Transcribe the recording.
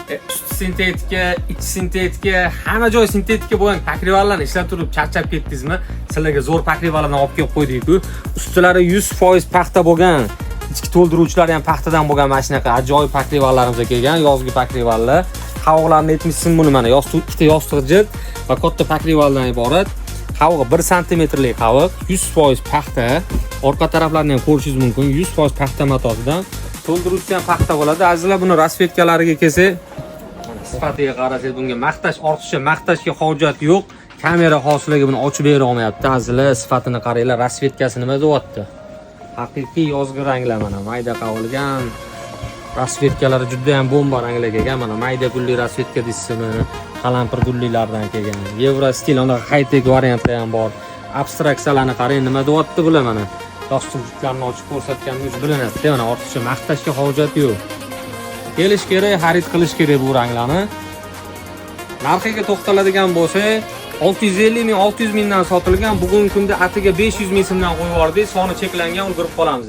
Usti sintetika, ichi sintetika, hamma joy sintetika bo'lgan pakrivallarni ishlab turib charchab ketdingizmi? Sizlarga zo'r pakrivallardan olib kelib qo'ydik-ku. Ustilari 100% paxta bo'lgan, ichki to'ldiruvchilari ham paxtadan bo'lgan mana shunaqa ajoyib pakrivallarimiz kelgan, yozgi pakrivallar. Qavog'larni aytmışsin buni mana ikkita yostiq jild va katta pakrivaldan iborat. Qavog'i 1 santimetrlik qaviq, 100% paxta. Orqa taraflarini ham ko'rishingiz mumkin, 100% paxta matosidan. To'ldiruvchi ham paxta bo'ladi. Azizlar, buni rasvetkalariga kelsak, sifatiga qarasangiz bunga ortiqcha maqtashga hojat yo'q. Kamera hosilaga buni ochib bera olmayapti. Azizlar, sifatini qaranglar, rasvetkasi nima deyapti? Haqiqiy yozgi ranglar mana mayda qavilgan. Rasvetkalari juda ham bomba ranglar kelgan. Mana mayda gulli rasvetka deysizmi? Qalampir gullilardan kelgan. Euro stil anaqa high-tech variantlar ham bor. Abstraksiyalarni qarang, nima deyapti bular mana. Yostiqlarni ochib ko'rsatganingiz bilinadi. Mana ortiqcha maqtashga hojat yo'q. Kelish kerak, xarid qilish kerak bu ranglarni. Narxiga to'xtaladigan bo'lsak, 650 ming, 600 mingdan sotilgan, bugungi kunda atiga 500 ming so'mdan qo'yib yubordik. Soni cheklangan, ulgurib qolamiz.